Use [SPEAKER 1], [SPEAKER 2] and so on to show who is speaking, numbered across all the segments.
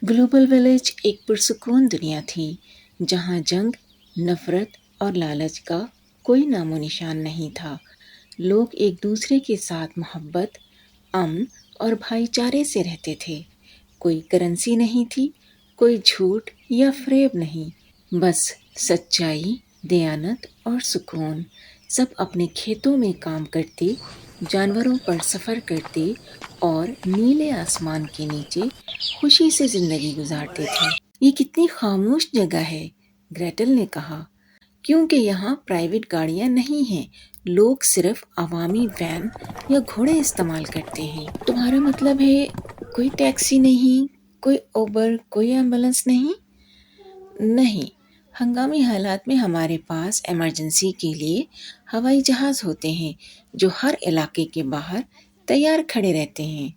[SPEAKER 1] Global village एक पुरसुकून दुनिया थी जहाँ जंग, नफरत और लालच का कोई नामो निशान नहीं था। लोग एक दूसरे के साथ मोहब्बत, अमन और भाईचारे से रहते थे। कोई करेंसी नहीं थी, कोई झूठ या फ्रेब नहीं, बस सच्चाई, दयानत और सुकून। सब अपने खेतों में काम करते, जानवरों पर सफ़र करते और नीले आसमान के नीचे खुशी से जिंदगी गुजारते थे। ये कितनी खामोश जगह है, ग्रेटल ने कहा, क्योंकि यहाँ प्राइवेट गाड़ियाँ नहीं हैं। लोग सिर्फ अवामी वैन या घोड़े इस्तेमाल करते हैं। तुम्हारा मतलब है कोई टैक्सी नहीं, कोई उबर, कोई एम्बुलेंस नहीं? नहीं, हंगामी हालात में हमारे पास इमरजेंसी के लिए हवाई जहाज़ होते हैं जो हर इलाके के बाहर तैयार खड़े रहते हैं।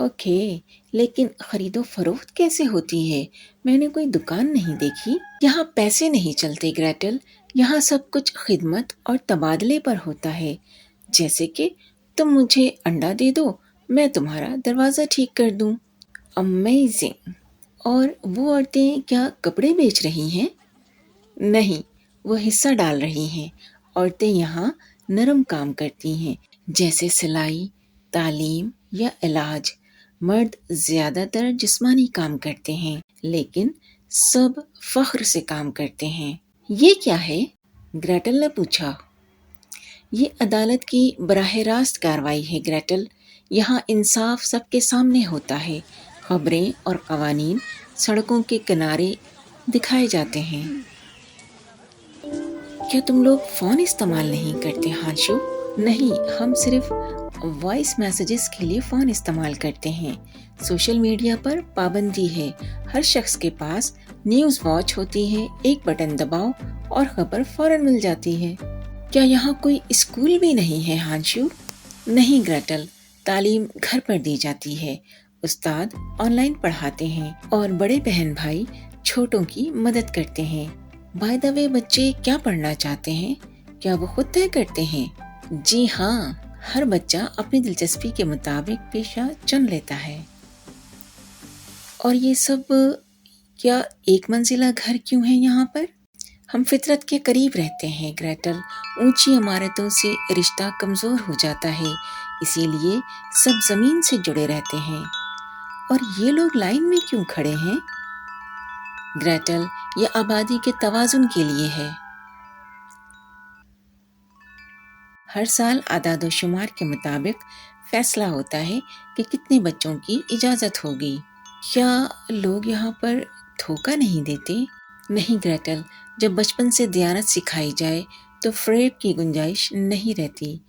[SPEAKER 1] ओके, लेकिन खरीदो फरोख्त कैसे होती है? मैंने कोई दुकान नहीं देखी। यहाँ पैसे नहीं चलते ग्रेटल, यहाँ सब कुछ खिदमत और तबादले पर होता है। जैसे कि तुम मुझे अंडा दे दो, मैं तुम्हारा दरवाज़ा ठीक कर दूँ। अमेजिंग! और वो औरतें क्या कपड़े बेच रही हैं? नहीं, वो हिस्सा डाल रही हैं। औरतें यहाँ नरम काम करती हैं, जैसे सिलाई, तालीम या इलाज। मर्द ज्यादातर जिस्मानी काम करते हैं, लेकिन सब फख्र से काम करते हैं। ये क्या है? ग्रेटल ने पूछा। ये अदालत की बराह रास्त कार्रवाई है ग्रेटल। यहाँ इंसाफ सबके सामने होता है। खबरें और कवानीन सड़कों के किनारे दिखाए जाते हैं। क्या तुम लोग फ़ोन इस्तेमाल नहीं करते हांशु? नहीं, हम सिर्फ वॉइस मैसेजेस के लिए फ़ोन इस्तेमाल करते हैं। सोशल मीडिया पर पाबंदी है। हर शख्स के पास न्यूज़ वॉच होती है। एक बटन दबाओ और खबर फौरन मिल जाती है। क्या यहाँ कोई स्कूल भी नहीं है हांशु? नहीं ग्रेटल, तालीम घर पर दी जाती है। उस्ताद ऑनलाइन पढ़ाते हैं और बड़े बहन भाई छोटों की मदद करते हैं। बाय द वे, बच्चे क्या पढ़ना चाहते हैं? क्या वो खुद तय करते हैं? जी हाँ, हर बच्चा अपनी दिलचस्पी के मुताबिक पेशा चुन लेता है। और ये सब क्या एक मंजिला घर क्यों है यहाँ पर? हम फितरत के करीब रहते हैं ग्रेटल। ऊंची इमारतों से रिश्ता कमजोर हो जाता है, इसीलिए सब जमीन से जुड़े रहते हैं। और ये लोग लाइन में क्यों खड़े हैं? ग्रेटल, ये आबादी के तवाजुन के लिए है। हर साल आदाद-ओ-शुमार के मुताबिक फैसला होता है कि कितने बच्चों की इजाज़त होगी। क्या लोग यहाँ पर धोखा नहीं देते? नहीं ग्रेटल, जब बचपन से दयानत सिखाई जाए तो फ़रेब की गुंजाइश नहीं रहती।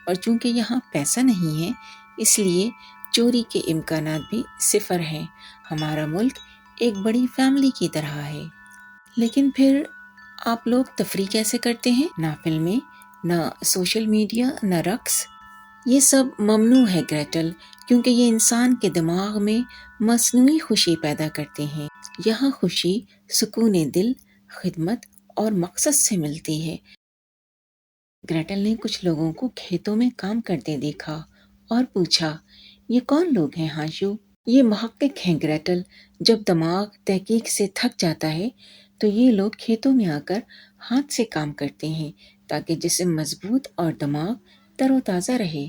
[SPEAKER 1] और चूंकि यहाँ पैसा नहीं है, इसलिए चोरी के इम्कानात भी सिफर हैं। हमारा मुल्क एक बड़ी फैमिली की तरह है। लेकिन फिर आप लोग तफरी कैसे करते हैं? ना फिल्में, ना सोशल मीडिया, ना रक्स। ये सब ममनू है ग्रेटल, क्योंकि ये इंसान के दिमाग में मसनूई खुशी पैदा करते हैं। यहाँ खुशी सुकून दिल, खिदमत और मकसद से मिलती है। ग्रेटल ने कुछ लोगों को खेतों में काम करते देखा और पूछा, ये कौन लोग हैं हाशु? ये मुहक्किक हैं ग्रेटल। जब दिमाग तहकीक से थक जाता है तो ये लोग खेतों में आकर हाथ से काम करते हैं, ताकि जिस्म मजबूत और दिमाग तरोताज़ा रहे।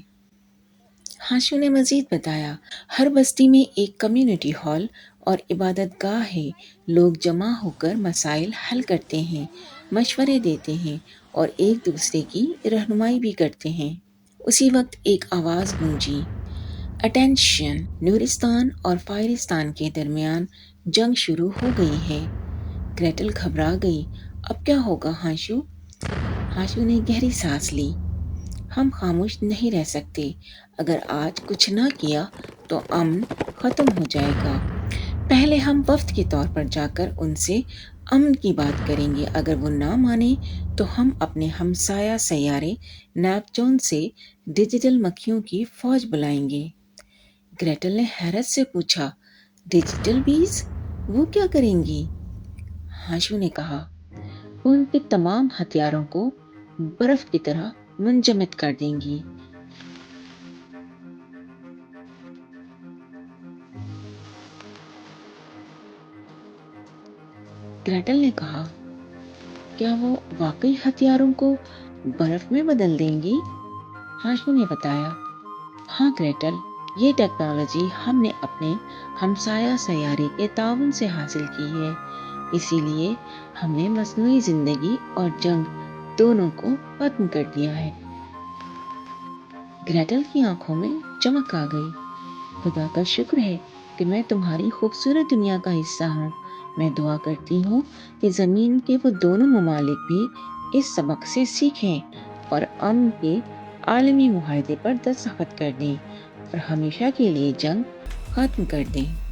[SPEAKER 1] हाशु ने मजीद बताया, हर बस्ती में एक कम्युनिटी हॉल और इबादत गाह है। लोग जमा होकर मसाइल हल करते हैं, मशवरे देते हैं और एक दूसरे की रहनुमाई भी करते हैं। उसी वक्त एक आवाज़ गूंजी, अटेंशन! नूरिस्तान और फायरिस्तान के दरमियान जंग शुरू हो गई है। ग्रेटल घबरा गई। अब क्या होगा हाशु? हाशु ने गहरी सांस ली। हम खामोश नहीं रह सकते। अगर आज कुछ ना किया तो अमन ख़त्म हो जाएगा। पहले हम वफ्द के तौर पर जाकर उनसे अमन की बात करेंगे। अगर वो ना माने तो हम अपने हमसाया सैयारे नेपच्यून से डिजिटल मक्खियों की फौज बुलाएंगे। ग्रेटल ने हैरत से पूछा, डिजिटल बीज? वो क्या करेंगी? हाशु ने कहा, वो उनके तमाम हथियारों को बर्फ की तरह मुंजमद कर देंगी। ग्रेटल ने कहा, क्या वो वाकई हथियारों को बर्फ में बदल देंगी? हाशू ने बताया, हाँ ग्रेटल, ये टेक्नोलॉजी हमने अपने हमसाया सैयारे के ताउन से हासिल की है। इसीलिए हमने मसनूई जिंदगी और जंग दोनों को खत्म कर दिया है। ग्रेटल की आंखों में चमक आ गई। खुदा का शुक्र है कि मैं तुम्हारी खूबसूरत दुनिया का हिस्सा हूँ। मैं दुआ करती हूँ कि ज़मीन के वो दोनों ममालिक भी इस सबक से सीखें और अमन के आलमी मुआहदे पर दस्तखत कर दें और हमेशा के लिए जंग खत्म कर दें।